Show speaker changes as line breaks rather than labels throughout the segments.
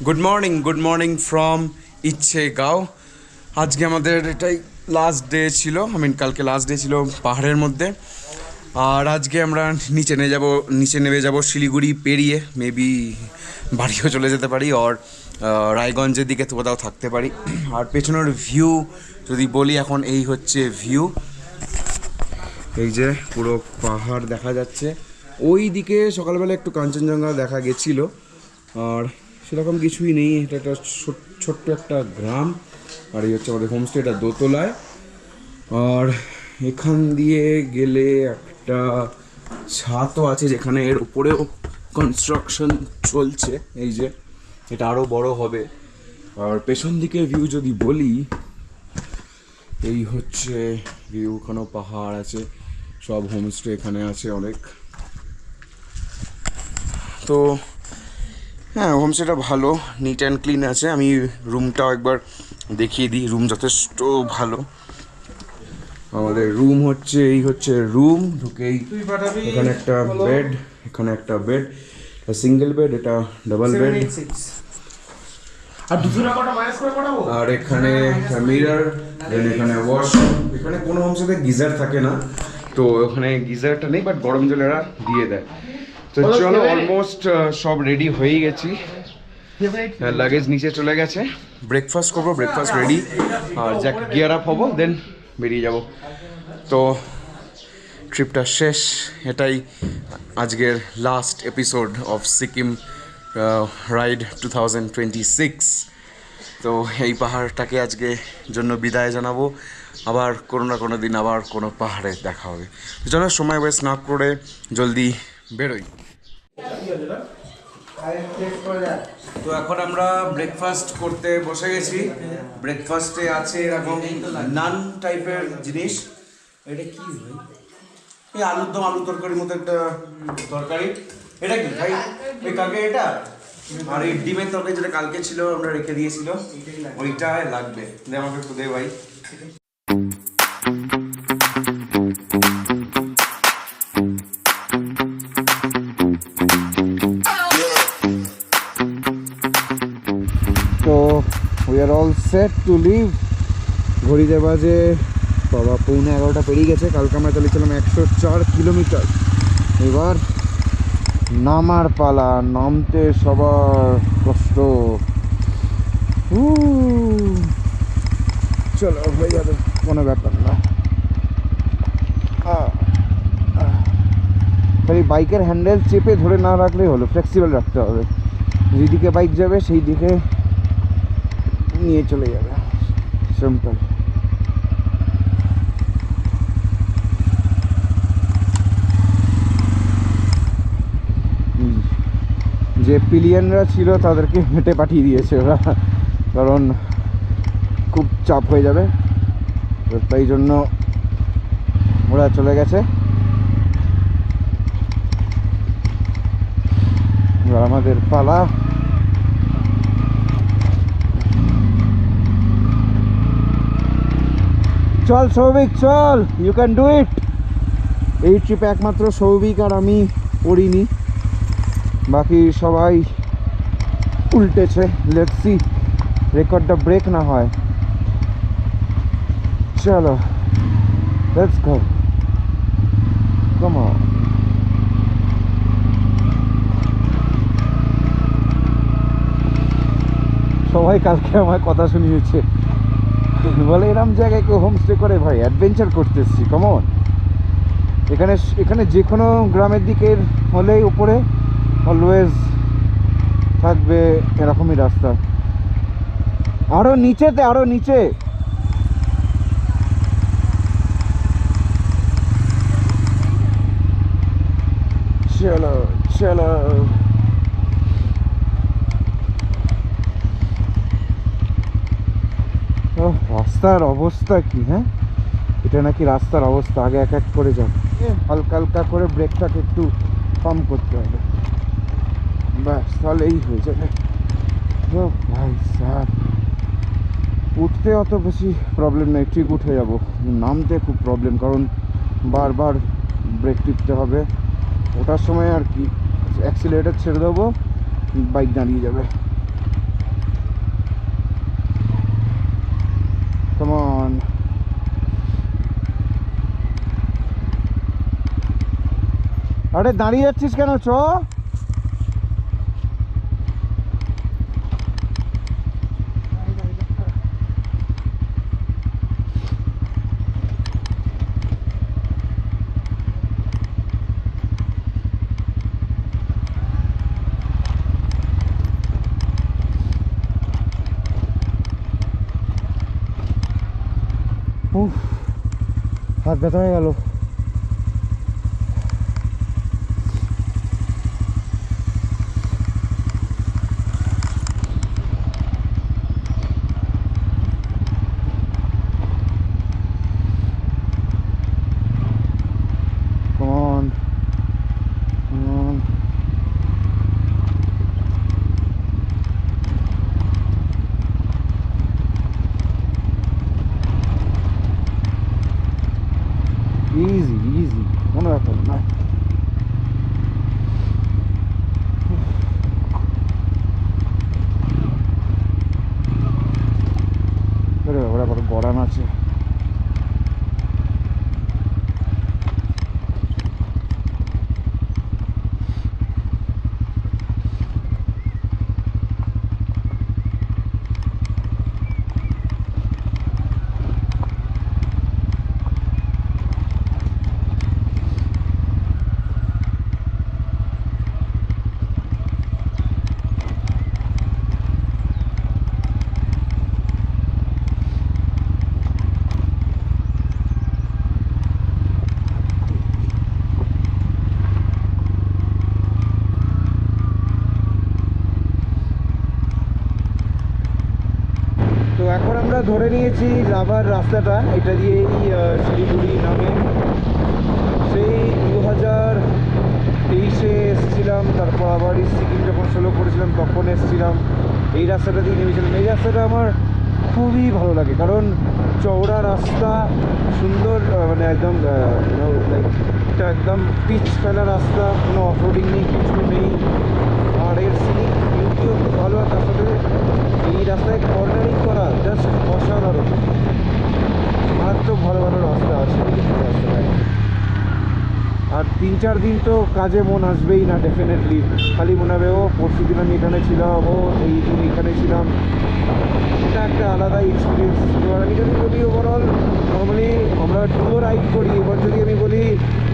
Good morning from Ichhegaon. আজকে আমাদের এটাই লাস্ট ডে ছিল, কালকে লাস্ট ডে ছিল পাহাড়ের মধ্যে। আর আজকে আমরা নিচে নেমে যাব শিলিগুড়ি পেরিয়ে, মেবি বাড়িও চলে যেতে পারি, আর রায়গঞ্জের দিকে কোথাও থাকতে পারি। আর পেছনের ভিউ যদি বলি, এখন এই হচ্ছে ভিউ, এই যে পুরো পাহাড় দেখা যাচ্ছে। ওই দিকে সকালবেলা একটু কাঞ্চনজঙ্ঘা দেখা গেছিলো, আর সেরকম কিছুই নেই। এটা একটা ছোট্ট একটা গ্রাম, আর এই হচ্ছে আমাদের হোমস্টে, এটা দোতলায়। আর এখান দিয়ে গেলে একটা ছাদও আছে, যেখানে এর উপরেও কনস্ট্রাকশন চলছে। এই যে এটা আরও বড় হবে। আর পেছন দিকে ভিউ যদি বলি, এই হচ্ছে ভিউ, ওখানেও পাহাড় আছে, সব হোমস্টে এখানে আছে অনেক। তো হ্যাঁ, হোমস্টেটা ভালো, নিট অ্যান্ড ক্লিন আছে। আমি রুমটাও একবার দেখিয়ে দিই, রুম যথেষ্ট ভালো। আমাদের রুম হচ্ছে, এই হচ্ছে রুম, ঢুকেই এখানে একটা বেড, এখানে একটা বেড, সিঙ্গেল বেড, এটা ডাবল বেড। আর এখানে মিরর, এখানে ওয়াশরুম। এখানে কোনো হোমস্টেতে গিজার থাকে না, তো ওখানে গিজারটা নেই, বাট গরম জল এরা দিয়ে দেয়। তো চলো, অলমোস্ট সব রেডি হয়ে গেছি, লাগেজ নিচে চলে গেছে। ব্রেকফাস্ট করবো, ব্রেকফাস্ট রেডি, আর যাক গিয়ার আপ হবো, দেন বেরিয়ে যাব। তো ট্রিপটা শেষ, এটাই আজকের last episode of Sikkim ride 2026। তো এই পাহাড়টাকে আজকে জন্য বিদায় জানাবো, আবার কোনো না কোনো দিন আবার কোনো পাহাড়ে দেখা হবে। তো চলো, সময় ওয়েস্ট না করে জলদি বেরোই। তো এখন আমরা ব্রেকফাস্ট করতে বসে গেছি। ব্রেকফাস্টে আছে এরকম নান টাইপের জিনিস। এটা কি ভাই? এই আলুর দম, আলু তরকারির মতো একটা তরকারি। এটা কি ভাই? ওই কালকে এটা, আর এই ডিমের তরকারি যেটা কালকে ছিল, আমরা রেখে দিয়েছিল, ওইটা লাগবে। আমাকে একটু দে ভাই। তো we are all set to leave. ঘড়িতে বাজে বাবা 11:15 পেরিয়ে গেছে। কালকে আমরা চলেছিলাম 104 কিলোমিটার। এবার নামার পালা, নামতে সবার কষ্ট। চলো, হয়ে যাবে, কোনো ব্যাপার না। খালি বাইকের হ্যান্ডেল চেপে ধরে না রাখলেই হলো, ফ্লেক্সিবল রাখতে হবে। যেদিকে বাইক যাবে সেই দিকে নিয়ে চলে যাবে, সিম্পল। যে পিলিয়নরা ছিল তাদেরকে হেঁটে পাঠিয়ে দিয়েছে ওরা, কারণ খুব চাপ হয়ে যাবে, তাই জন্য ওরা চলে গেছে। এবার আমাদের পালা। চল সৌভিক, চল, ইউ ক্যান ডু ইট। এই ট্রিপে একমাত্র সৌভিক আর আমি পড়িনি, বাকি সবাই উল্টেছে। লেটস সি রেকর্ডটা ব্রেক না হয়। চলো, লেটস গো, কাম অন। সবাই কালকে আমার কথা শুনিয়েছে, বলে এরম জায়গায় কেউ হোমস্টে করে? ভাই, অ্যাডভেঞ্চার করতে এসছি, কেমন। এখানে যে কোনো গ্রামের দিকের হলেই উপরে অলওয়েজ থাকবে এরকমই রাস্তা। আরো নিচেতে, আরো নিচে। চলো চলো। রাস্তার অবস্থা কি? হ্যাঁ, এটা নাকি রাস্তার অবস্থা। আগে এক এক করে যাও, হালকা হালকা করে ব্রেকটাকে একটু পাম্প করতে হবে, ব্যাস, তাহলেই হয়ে যাবে। ও ভাই সাহেব, উঠতে অত বেশি প্রবলেম নেই, ঠিক উঠে যাব। নামতে খুব প্রবলেম, কারণ বারবার ব্রেক টিপতে হবে। ওঠার সময় আর কি, অ্যাক্সিলারেটর ছেড়ে দেবো, বাইক দাঁড়িয়ে যাবে। আরে দাঁড়িয়ে যাচ্ছিস কেন? চ। হাত ব্যথা হয়ে গেল। ইজি ইজি, কোনো ব্যাপার না। ওরা আবার গড়ান আছে। এখন আমরা ধরে নিয়েছি রাবার রাস্তাটা, এটা দিয়েই শিলিগুড়ি নামে। সেই 2023-এ এসেছিলাম, তারপর আবার সিকিম যখন সোলো করেছিলাম তখন এসেছিলাম, এই রাস্তাটা দিয়ে নেমেছিলাম। এই রাস্তাটা আমার খুবই ভালো লাগে, কারণ চওড়া রাস্তা, সুন্দর, মানে একদম লাইক এটা একদম পিচ ফেলা রাস্তা, কোনো অফরোডিং নেই, কিছু নেই। আর এর সিনিক বিউটিও খুব ভালো। আর তার সাথে এই রাস্তায় কর্নারিং করা জাস্ট অসাধারণ। মারাত্মক ভালো ভালো রাস্তা আছে রাস্তাটায়। আর 3-4 দিন তো কাজে মন আসবেই না ডেফিনেটলি, খালি মনে হবে ও পরশু দিন আমি এখানে ছিলাম, ও এই দিন এখানে ছিলাম। এটা একটা আলাদা এক্সপিরিয়েন্স। এবার আমি যদি বলি ওভারঅল, নর্মালি আমরা ট্যুর রাইড করি, এবার যদি আমি বলি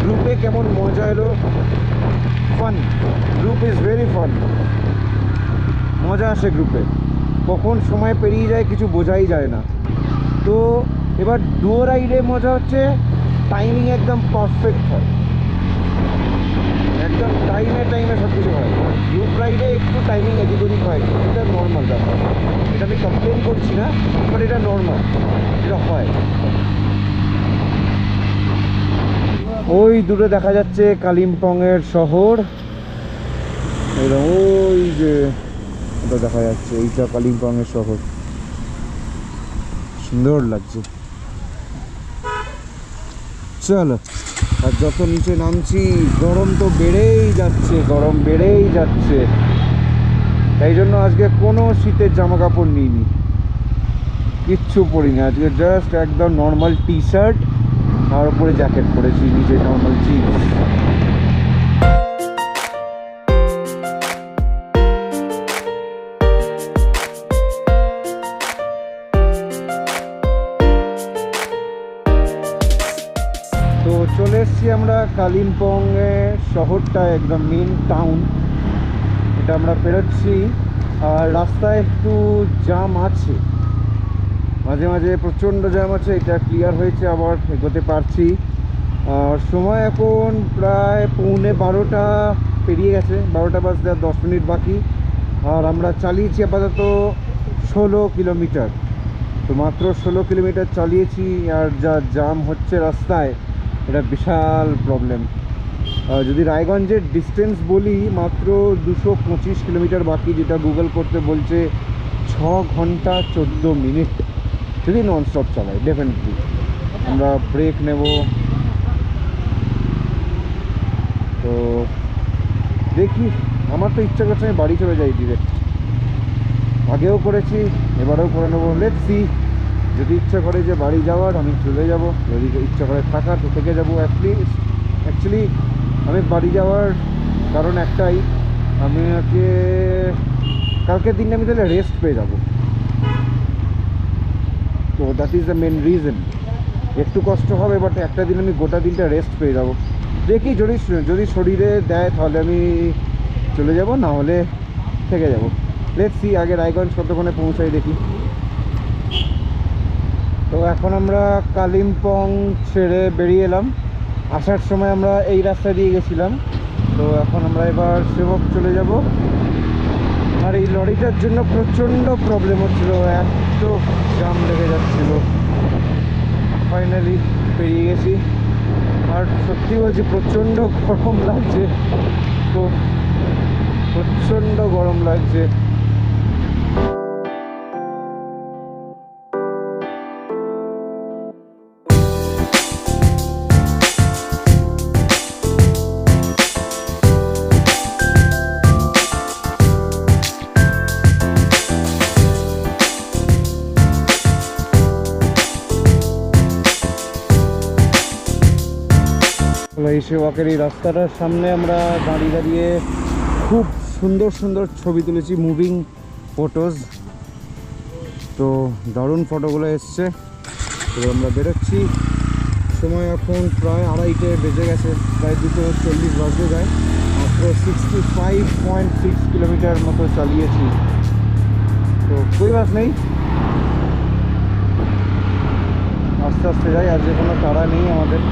গ্রুপে কেমন মজা এলো, fun. Group is very fun, মজা আসে গ্রুপে। কখন সময় পেরিয়ে যায় কিছু বোঝাই যায় না। তো এবার ডুয়ো রাইডে মজা হচ্ছে টাইমিং একদম পারফেক্ট হয়, একদম টাইমে সব কিছু হয়। গ্রুপ রাইডে একটু টাইমিং এদিক ওদিক হয়, এটা নর্মাল ব্যাপার, এটা আমি কমপ্লেন করছি না, বাট এটা নর্মাল, এটা হয়। ওই দূরে দেখা যাচ্ছে কালিম্পংয়ের শহর, ওই যে ওটা দেখা যাচ্ছে, এইটা কালিম্পংয়ের শহর, সুন্দর লাগছে। চলো, আর যত নিচে নামছি গরম তো বেড়েই যাচ্ছে, গরম বেড়েই যাচ্ছে। তাই জন্য আজকে কোনো শীতের জামা কাপড় নিইনি, কিচ্ছু পরিনি আজকে, জাস্ট একদম নর্মাল টি শার্ট আর উপরে জ্যাকেট পরেছি, নিচে নর্মাল জিন্স। তো চলে এসেছি আমরা কালিম্পংয়ে, শহরটা একদম মেন টাউন, এটা আমরা পেরোচ্ছি। আর রাস্তায় একটু জ্যাম আছে, মাঝে মাঝে প্রচণ্ড জ্যাম আছে, এটা ক্লিয়ার হয়েছে, আবার এগোতে পারছি। আর সময় এখন প্রায় 11:45 পেরিয়ে গেছে, 12টা বাজতে আর 10 মিনিট বাকি। আর আমরা চালিয়েছি আপাতত 16 কিলোমিটার, তো মাত্র 16 কিলোমিটার চালিয়েছি। আর যা জ্যাম হচ্ছে রাস্তায়, এটা বিশাল প্রবলেম। যদি রায়গঞ্জের ডিস্টেন্স বলি, মাত্র 225 কিলোমিটার বাকি, যেটা গুগল করতে বলছে 6 ঘন্টা 14 মিনিট, যদি ননস্টপ চালাই। ডেফিনেটলি আমরা ব্রেক নেব। তো দেখি, আমার তো ইচ্ছা করছে আমি বাড়ি চলে যাই ডিরেক্ট, আগেও করেছি, এবারেও করে নেবো। লেটস সি, যদি ইচ্ছা করে যে বাড়ি যাওয়ার আমি চলে যাব, যদি ইচ্ছা করে থাকার তো থেকে যাবো। অ্যাকচুয়ালি
আমি বাড়ি যাওয়ার কারণ একটাই, আমি আজকে কালকের দিনটা আমি তাহলে রেস্ট পেয়ে যাব। তো that is the main reason. একটু কষ্ট হবে, বাট একটা দিন আমি গোটা দিনটা রেস্ট পেয়ে যাব। দেখি যদি শরীরে দেয় তাহলে আমি চলে যাব, না হলে থেকে যাব। লেটস সি আগে রায়গঞ্জ কতক্ষণে পৌঁছাই দেখি। তো এখন আমরা কালিম্পং ছেড়ে বেরিয়ে এলাম। আসার সময় আমরা এই রাস্তা দিয়ে গেছিলাম, তো এখন আমরা এবার সেবক চলে যাব। আর এই লরিটার জন্য প্রচণ্ড প্রবলেম হচ্ছিল, এত জাম লেগে যাচ্ছিল। ফাইনালি পেরিয়ে গেছি। আর সত্যি বলছি প্রচণ্ড গরম লাগছে, তো প্রচণ্ড গরম লাগছে। এই সেবকের এই রাস্তাটার সামনে আমরা দাঁড়িয়ে দাঁড়িয়ে খুব সুন্দর সুন্দর ছবি তুলেছি, মুভিং ফটোজ। তো দারুণ ফটোগুলো এসছে। তো আমরা বেরোচ্ছি, সময় এখন প্রায় 2:30 বেজে গেছে, প্রায় 2:40 বাজতে যায়। মাত্র 65.6 কিলোমিটার মতো চালিয়েছি। তো কোই বাস নেই, আস্তে আস্তে যাই, আজকে কোনো তাড়া নেই আমাদের।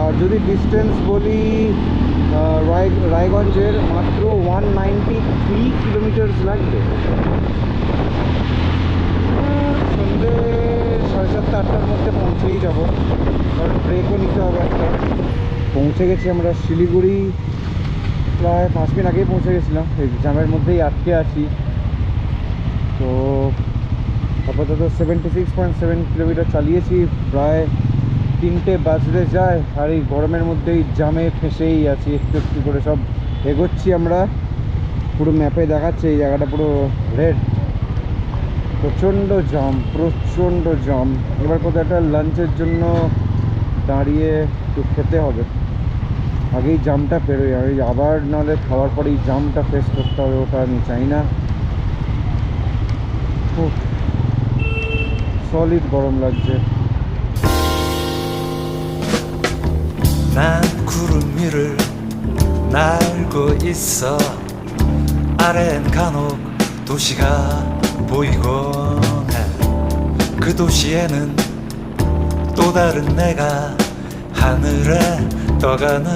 আর যদি ডিস্টেন্স বলি, রায়গঞ্জের মাত্র 193 কিলোমিটার লাগবে। সন্ধ্যে 7:30-8টার মধ্যে পৌঁছেই যাব, কারণ ব্রেকও নিতে হবে একটা। পৌঁছে গেছি আমরা শিলিগুড়ি, প্রায় 5 মিনিট আগেই পৌঁছে গেছিলাম। এই জ্যামের মধ্যেই আটকে আছি। তো আপাতত 76.7 কিলোমিটার চালিয়েছি, প্রায় 3টে বাজতে যায়। আর এই গরমের মধ্যেই জামে ফেঁসেই আছি, একটু একটু করে সব এগোচ্ছি আমরা। পুরো ম্যাপে দেখাচ্ছে এই জায়গাটা পুরো রেড, প্রচণ্ড জাম, প্রচণ্ড জাম। এবার কোথাও একটা লাঞ্চের জন্য দাঁড়িয়ে একটু খেতে হবে, আগেই জামটা পেরোই। আমি আবার নাহলে খাওয়ার পরেই জামটা ফেস করতে হবে, ওটা আমি চাই না। খুব সলিড গরম লাগছে।
난 구름 위를 날고 있어. 아래엔 간혹 도시가 보이곤 해. 그 도시에는 또 다른 내가 하늘에 떠가는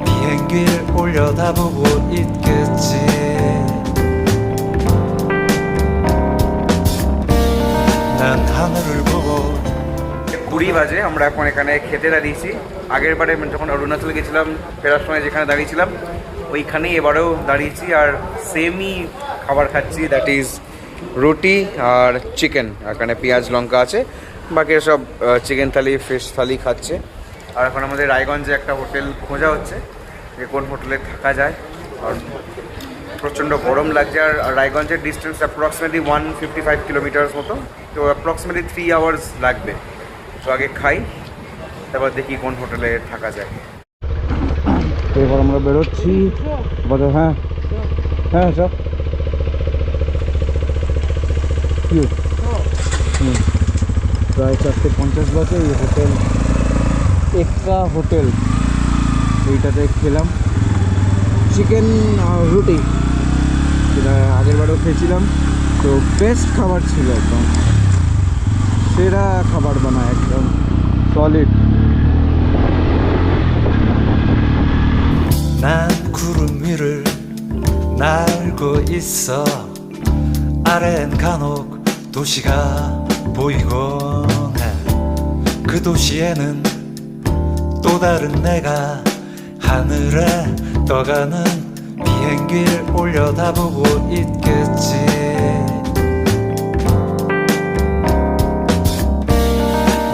비행기를 올려다보고 있겠지. 난 하늘을 보고
20 বাজে, আমরা এখন এখানে খেতে দাঁড়িয়েছি। আগের বারে যখন অরুণাচল গেছিলাম ফেরার সময় যেখানে দাঁড়িয়েছিলাম ওইখানেই এবারেও দাঁড়িয়েছি, আর সেমই খাবার খাচ্ছি, দ্যাট ইজ রুটি আর চিকেন। এখানে পেঁয়াজ লঙ্কা আছে, বাকি সব চিকেন থালি ফিশ থালি খাচ্ছে। আর এখন আমাদের রায়গঞ্জে একটা হোটেল খোঁজা হচ্ছে যে কোন হোটেলে থাকা যায়, কারণ প্রচণ্ড গরম লাগছে। আর রায়গঞ্জের ডিস্টেন্স অ্যাপ্রক্সিমেটলি 155 কিলোমিটার্স মতো, তো অ্যাপ্রক্সিমেটলি 3 আওয়ার্স লাগবে। তো আগে খাই, তারপর দেখি কোন হোটেলে থাকা যায়।
এবার আমরা বেরোচ্ছি। হ্যাঁ হ্যাঁ সব প্রায় 4:50 বাজে। এই হোটেল এক্কা হোটেল, এইটাতে খেলাম চিকেন রুটি, যেটা আগের বারেও খেয়েছিলাম। তো বেস্ট খাবার ছিল, একদম সেরা খাবার বানায়, একদম সলিড।
난 구름 위를 날고 있어. 아래엔 간혹 도시가 보이곤 해. 그 도시에는 또 다른 내가 하늘에 떠가는 비행기를 올려다보고 있겠지.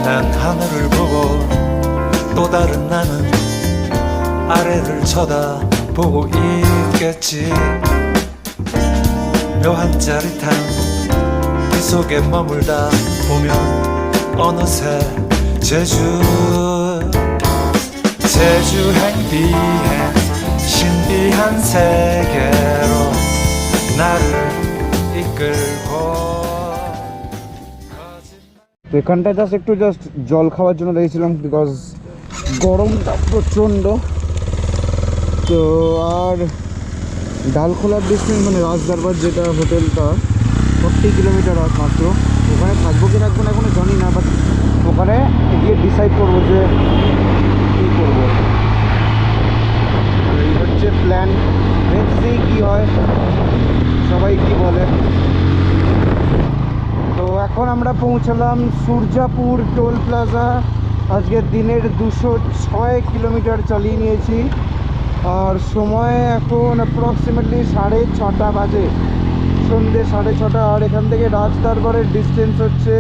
난 하늘을 보고 또 다른 나는 아래를 쳐다보고 있겠지. 묘한 짜릿한 그 속에 머물다 보면 어느새 제주 제주행 비행 신비한 세계로 나를 이끌고
তো এখানটা একটু জল খাওয়ার জন্য দেখেছিলাম, বিকজ গরমটা প্রচণ্ড। তো আর ডালখোলার ডিস্টেন্স মানে রাজদরবার যেটা হোটেলটা 40 কিলোমিটার আর মাত্র। ওখানে থাকবো কি থাকবো না এখনো জানি না, বাট ওখানে গিয়ে ডিসাইড করবো যে কী করবো। এই হচ্ছে প্ল্যান, দেখছি কী হয়, সবাই কি বলে। তো এখন আমরা পৌঁছালাম সূর্যাপুর টোল প্লাজা। আজকের দিনের 206 কিলোমিটার চালিয়ে নিয়েছি, আর সময় এখন অ্যাপ্রক্সিমেটলি 6:30 বাজে, সন্ধ্যে 6:30। আর এখান থেকে রাজদরবারের ডিস্টেন্স হচ্ছে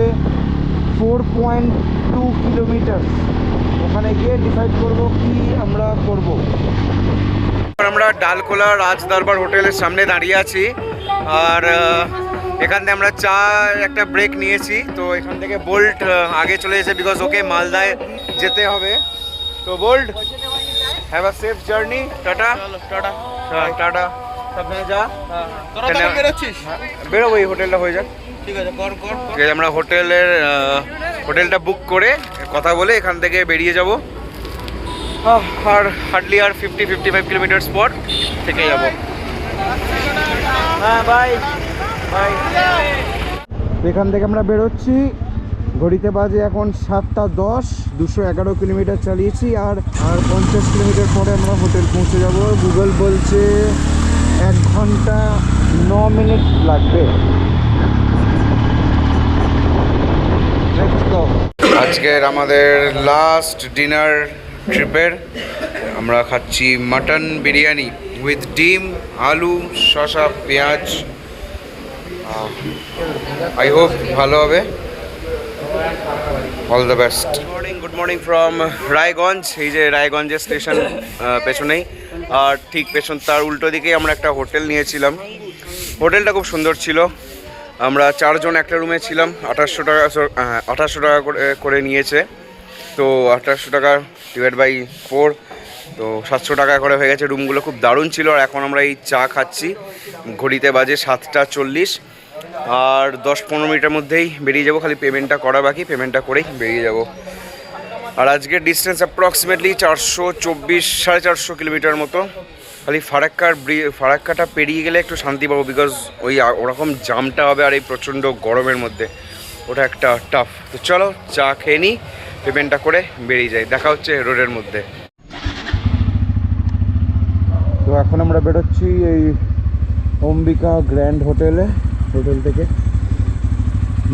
4.2 কিলোমিটার। ওখানে গিয়ে ডিসাইড করব কি আমরা করব।
আমরা ডালখোলা রাজদরবার হোটেলের সামনে দাঁড়িয়ে আছি, আর এখান থেকে আমরা চা একটা ব্রেক নিয়েছি। তো এখান থেকে বোল্ট আগে চলে এসেছে, বিকজ ওকে মালদায় যেতে হবে। তো Bolt, have a safe journey, tata tata tata, সাবধানে যা।
তোরা তো বেরোচ্ছিস?
বেরোবো, এই হোটেলটা হয়ে যাক।
ঠিক আছে, কর কর।
ঠিক আছে, আমরা হোটেলটা বুক করে কথা বলে এখান থেকে বেরিয়ে যাব। আর হার্ডলি আর 50-55 কিলোমিটার পর থেকে যাব। হ্যাঁ, বাই বাই।
এখান থেকে আমরা বেরোচ্ছি, ঘড়িতে বাজে এখন 7:10, 211 কিলোমিটার চালিয়েছি। আর 50 কিলোমিটার পরে আমরা হোটেল পৌঁছে যাব। গুগল বলছে 1 ঘন্টা 9 মিনিট লাগবে।
আজকের আমাদের লাস্ট ডিনার ট্রিপের আমরা খাচ্ছি মাটন বিরিয়ানি উইথ ডিম, আলু, শসা, পেঁয়াজ। আই হোপ ভালো হবে। All the best. Good morning from Raiganj. এই যে রায়গঞ্জের স্টেশন পেছনেই, আর ঠিক পেছন তার উল্টো দিকেই আমরা একটা হোটেল নিয়েছিলাম। হোটেলটা খুব সুন্দর ছিল। আমরা 4 জন একটা রুমে ছিলাম। 2800 টাকা করে নিয়েছে। তো 2800 টাকা ডিভাইড বাই 4, তো 700 টাকা করে হয়ে গেছে। রুমগুলো খুব দারুণ ছিল। আর এখন আমরা এই চা খাচ্ছি, ঘড়িতে বাজে 7:40, আর 10-15 মিনিটের মধ্যেই বেরিয়ে যাব। খালি পেমেন্টটা করা বাকি, পেমেন্টটা করেই বেরিয়ে যাব। আর আজকের ডিস্টেন্স অ্যাপ্রক্সিমেটলি 424-450 কিলোমিটার মতো। খালি ফারাক্কাটা পেরিয়ে গেলে একটু শান্তি পাবো, বিকজ ওই ওরকম জামটা হবে আর এই প্রচণ্ড গরমের মধ্যে, ওটা একটা টাফ। তো চলো চা খেয়ে নিই, পেমেন্টটা করে বেরিয়ে যাই। দেখা হচ্ছে রোডের মধ্যে।
তো এখন আমরা বেরোচ্ছি এই অম্বিকা গ্র্যান্ড হোটেল থেকে।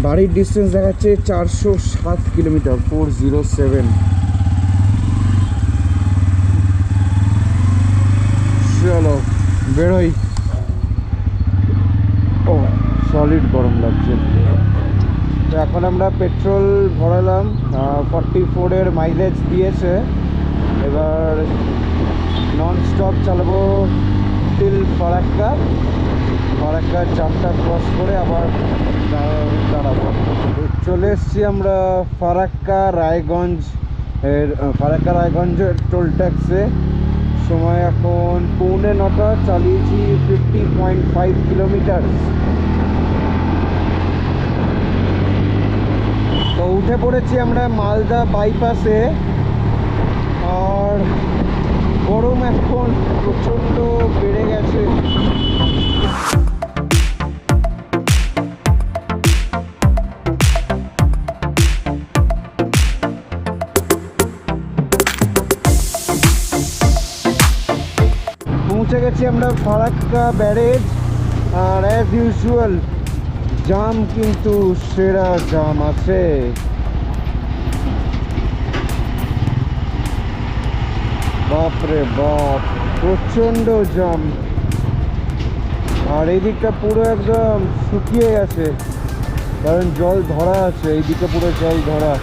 বাড়ির ডিস্টেন্স দেখাচ্ছে 407 কিলোমিটার, 407। চলো বেরোই। ও সলিড গরম লাগছে। তো এখন আমরা পেট্রোল ভরালাম, 44-এর মাইলেজ দিয়েছে। এবার নন স্টপ চালাবো টিল ফারাক্কার জামটা ক্রস করে আবার দাঁড়াবো। চলে এসছি আমরা ফারাক্কা রায়গঞ্জের টোল ট্যাক্সে। সময় এখন 8:45, চালিয়েছি 50.5 কিলোমিটার। তো উঠে পড়েছি আমরা মালদা বাইপাসে। আর গরম এখন প্রচণ্ড বেড়ে গেছে। পৌঁছে গেছি আমরা ফারাক্কা ব্যারেজ। আর অ্যাজ ইউজুয়াল জাম কিন্তু সেরা জাম আছে। বাপরে বাপ, প্রচণ্ড জাম। আর এই দিকটা পুরো একদম শুকিয়ে গেছে, কারণ জল ধরা আছে। এই দিকে পুরো জল ধরা।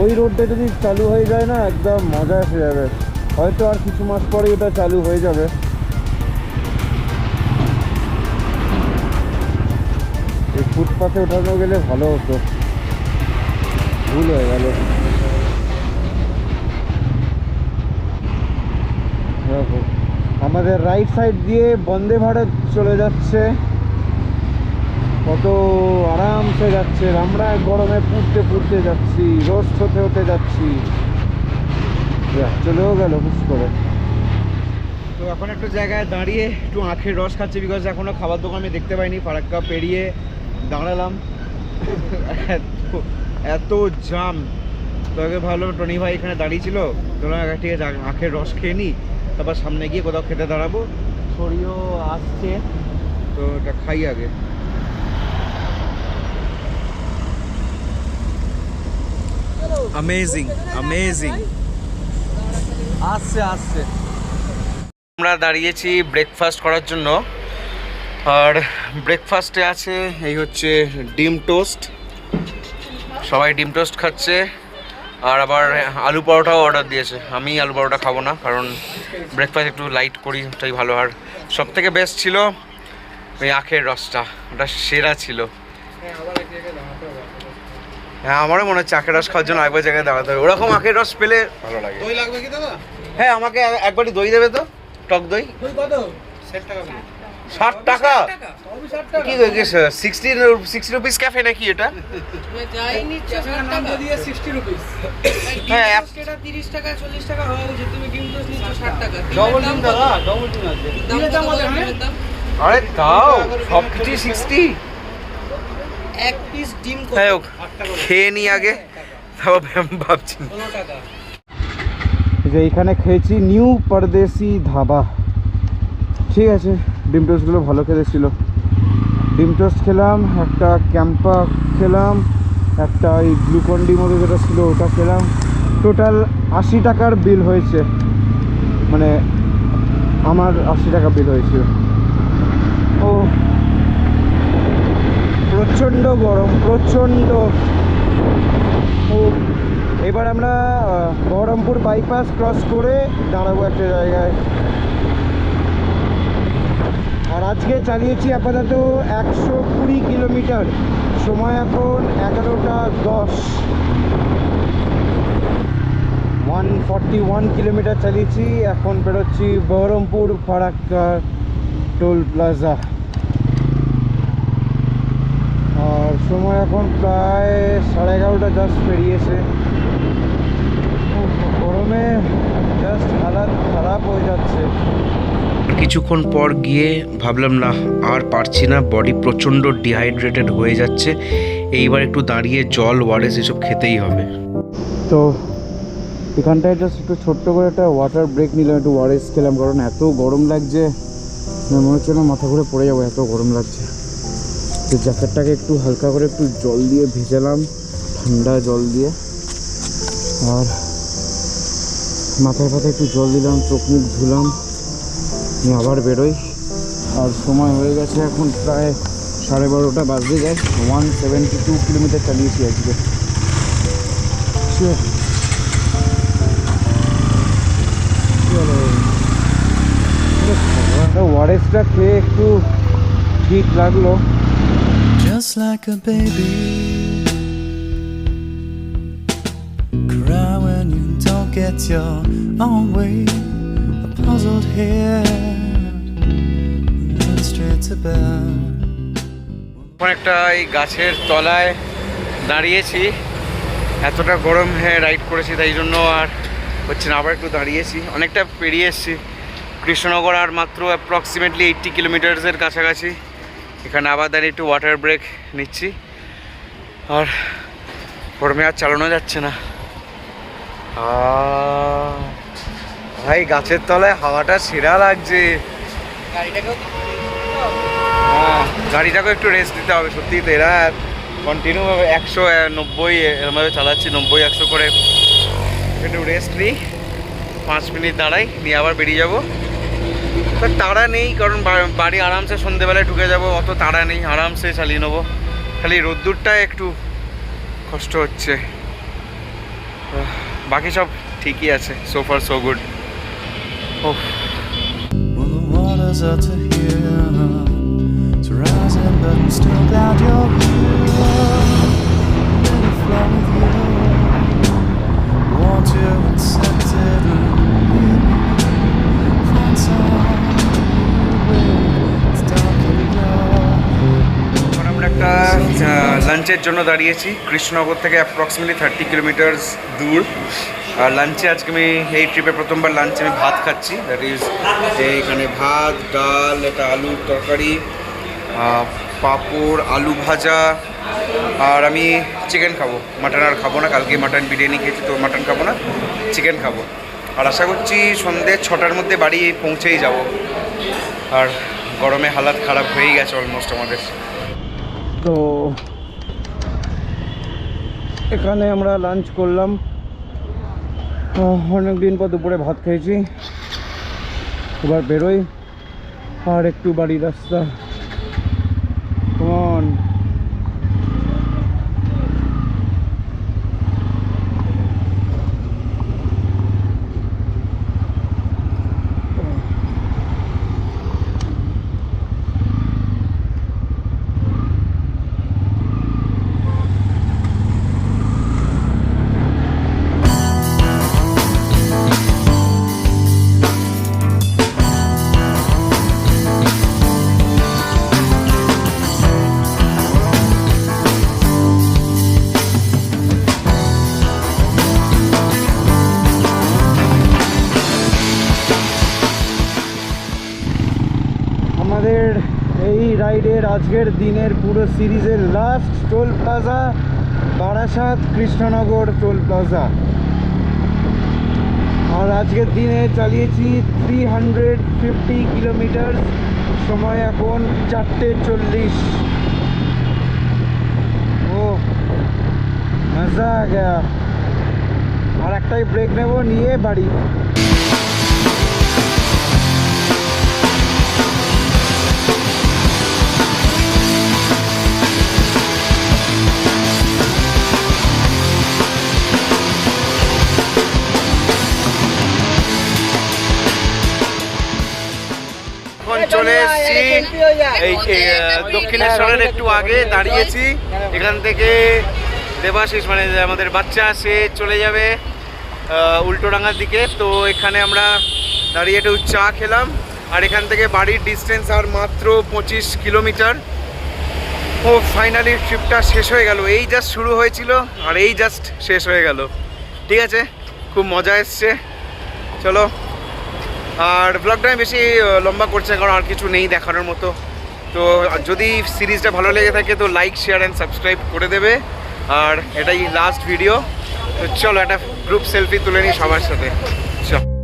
ওই রোডটা যদি চালু হয়ে যায় না, একদম মজা এসে যাবে। হয়তো আর কিছু মাস পরে এটা চালু হয়ে যাবে। এই ফুটপাথে ওঠানো গেলে ভালো হতো, ভুল হয়ে গেল। দেখো আমাদের রাইট সাইড দিয়ে বন্দে ভারত চলে যাচ্ছে, কত আরামসে যাচ্ছে। আমরা গরমে পুড়তে পুড়তে যাচ্ছি, রোস্ট হতে হতে যাচ্ছি। চলেও গেল হুস করে। তো এখন একটু জায়গায় দাঁড়িয়ে একটু আখের রস খাচ্ছি, বিকজ এখনও খাবার দোকান আমি দেখতে পাইনি। ফারাক্কা পেরিয়ে দাঁড়ালাম, এত জাম। তোকে ভাবলাম টনি ভাই এখানে দাঁড়িয়ে ছিল, তোরা ঠিক আছে আখের রস খেয়ে নিই, তারপর সামনে গিয়ে কোথাও খেতে দাঁড়াবো। ছড়িও আসছে, তো এটা খাই আগে।
Amazing amazing. আসছে আমরা দাঁড়িয়েছি ব্রেকফাস্ট করার জন্য, আর ব্রেকফাস্টে আছে এই হচ্ছে ডিম টোস্ট, সবাই ডিম টোস্ট খাচ্ছে। আর আবার আলু পরোটাও অর্ডার দিয়েছে। আমি আলু পরোটা খাবো না, কারণ ব্রেকফাস্ট একটু লাইট করি, ওটাই ভালো। আর সব থেকে বেস্ট ছিল ওই আখের রসটা, ওটা সেরা ছিল। হ্যাঁ, আমারও মনে হচ্ছে আখের রস খাওয়ার জন্য একবার জায়গায় দাঁড়াতে হবে। ওরকম আখের রস পেলে ভালো লাগে।
দই লাগবে কি দাদা?
হ্যাঁ, আমাকে একবারই দই দেবে তো, টক দই।
দই কত? 60 টাকা।
60 টাকা?
60 টাকা।
কি 60 রুপিস ক্যাফে নাকি এটা?
যাই নিচ্ছে 60 টাকা
দিয়ে 60 রুপিস।
হ্যাঁ,
এটা 30 টাকা 40 টাকা হওয়া উচিত। তুমি ডিম টোস্ট নিচ্ছ 60 টাকা।
ডবল ডিম দাদা, ডবল ডিম আছে।
ডিমের দাম কত? ডিমের দাম
আরে তাও সব কিছু 60।
এক পিস ডিম কত?
হ্যাঁ, খেয়ে নি আগে, তারপর ভাবছি।
15 টাকা।
যে এইখানে খেয়েছি নিউ পরদেশি ধাবা, ঠিক আছে। ডিম টোস্টগুলো ভালো খেতে ছিল। ডিম টোস্ট খেলাম, একটা ক্যাম্পা খেলাম, একটা ওই গ্লুকন্ডি মতো যেটা ছিল ওটা খেলাম। টোটাল 80 টাকার বিল হয়েছে, মানে আমার 80 টাকা বিল হয়েছিল। ও প্রচণ্ড গরম, প্রচণ্ড। ও এবার আমরা বহরমপুর বাইপাস ক্রস করে দাঁড়াবো একটা জায়গায়। আর আজকে চালিয়েছি আপাতত 120 কিলোমিটার, সময় এখন 11:10। 141 কিলোমিটার চালিয়েছি। এখন বেরোচ্ছি বহরমপুর ফারাক্কা টোল প্লাজা। আর সময় এখন প্রায় 11:30 জাস্ট পেরিয়েছে। গরমে জাস্ট হালাত খারাপ হয়ে যাচ্ছে।
কিছুক্ষণ পর গিয়ে ভাবলাম না আর পারছি না, বডি প্রচণ্ড ডিহাইড্রেটেড হয়ে যাচ্ছে, এইবার একটু দাঁড়িয়ে জল ওয়ারেস এসব খেতেই হবে।
তো এখানটায় জাস্ট একটু ছোট্ট করে একটা ওয়াটার ব্রেক নিলাম, একটু ওয়ারেস খেলাম, কারণ এত গরম লাগছে, মনে হচ্ছে না মাথা ঘুরে পড়ে যাবো, এত গরম লাগছে। তো জ্যাকেটটাকে একটু হালকা করে একটু জল দিয়ে ভেজালাম, ঠান্ডা জল দিয়ে, আর মাথায় একটু জল দিলাম, চোখ মুখ ধুলাম, নিয়ে আবার বেরোই। আর সময় হয়ে গেছে এখন প্রায় 12:30 বাজতে যায়। 172 কিলোমিটার চালিয়েছি আজকে। ওয়ারেসটা খেয়ে একটু ঠিক লাগলো।
Just like a baby, cry when you don't get your own way, a puzzled head, and then straight to bed.
এখন একটা এই গাছের তলায় দাঁড়িয়েছি, এতটা গরম হয়ে রাইড করেছি তাই জন্য আর হচ্ছে না, আবার একটু দাঁড়িয়েছি। অনেকটা পেরিয়ে এসেছি কৃষ্ণনগর, আর মাত্র অ্যাপ্রক্সিমেটলি 80 কিলোমিটার্সের কাছাকাছি। এখানে আবার দাঁড়িয়ে একটু ওয়াটার ব্রেক নিচ্ছি, আর গরমে আর চালানো যাচ্ছে না। ভাই গাছের তলায় হাওয়াটা সেরা লাগছে। হ্যাঁ, গাড়িটাকেও একটু রেস্ট দিতে হবে সত্যিই। তো এরা কন্টিনিউ 190 এরমভাবে চালাচ্ছি, 90-100 করে। একটু রেস্ট নিই, 5 মিনিট দাঁড়াই, নিয়ে আবার বেরিয়ে যাবো। তো তাড়া নেই, কারণ বাড়ি আরামসে সন্ধেবেলায় ঢুকে যাব, অত তাড়া নেই, আরামসে চালিয়ে নেবো। খালি রোদ্দুরটায় একটু কষ্ট হচ্ছে, বাকি সব ঠিকই আছে। So far so good.
When the waters are to hear, it's rising, but I'm still glad you're here. Let it flow with you. Want you accepted and leave me
লাঞ্চের জন্য দাঁড়িয়েছি। কৃষ্ণনগর থেকে অ্যাপ্রক্সিমেটলি 30 কিলোমিটার্স দূর। আর লাঞ্চে আজকে আমি এই ট্রিপে প্রথমবার লাঞ্চে আমি ভাত খাচ্ছি। দ্যাট ইজ এখানে ভাত, ডাল, একটা আলুর তরকারি, পাঁপড়, আলু ভাজা, আর আমি চিকেন খাবো, মাটন আর খাবো না। কালকে মাটন বিরিয়ানি খেয়েছি, তো মাটন খাবো না, চিকেন খাবো। আর আশা করছি সন্ধ্যে 6টার মধ্যে বাড়ি পৌঁছেই যাব। আর গরমে হালাত খারাপ হয়েই গেছে অলমোস্ট আমাদের।
তো এখানে আমরা লাঞ্চ করলাম, অনেক দিন পর দুপুরে ভাত খেয়েছি। এবার বেরোই, আর একটু বাড়ির রাস্তা। কেমন আমাদের এই রাইডের আজকের দিনের পুরো সিরিজের last toll plaza Barasat Krishnanagar toll plaza. আর আজকের দিনে চালিয়েছি 350 কিলোমিটার, সময় এখন 4:40। ও মজা আ গয়া। আর একটাই ব্রেক নেব, নিয়ে বাড়ি।
এখন চলে এসেছি এই দক্ষিণেশ্বরের একটু আগে দাঁড়িয়েছি। এখান থেকে দেবাশিস মানে আমাদের বাচ্চা সে চলে যাবে উল্টোডাঙ্গার দিকে। তো এখানে আমরা দাঁড়িয়ে একটু চা খেলাম। আর এখান থেকে বাড়ির ডিস্টেন্স আর মাত্র 25 কিলোমিটার। ও ফাইনালি ট্রিপটা শেষ হয়ে গেল। এই জাস্ট শুরু হয়েছিল আর এই জাস্ট শেষ হয়ে গেল। ঠিক আছে, খুব মজা এসছে। চলো, আর ব্লগটা আমি বেশি লম্বা করছে কারণ আর কিছু নেই দেখানোর মতো। তো যদি সিরিজটা ভালো লেগে থাকে তো লাইক, শেয়ার অ্যান্ড সাবস্ক্রাইব করে দেবে। আর এটাই লাস্ট ভিডিও। তো চলো একটা গ্রুপ সেলফি তুলে নিই সবার সাথে। চলো।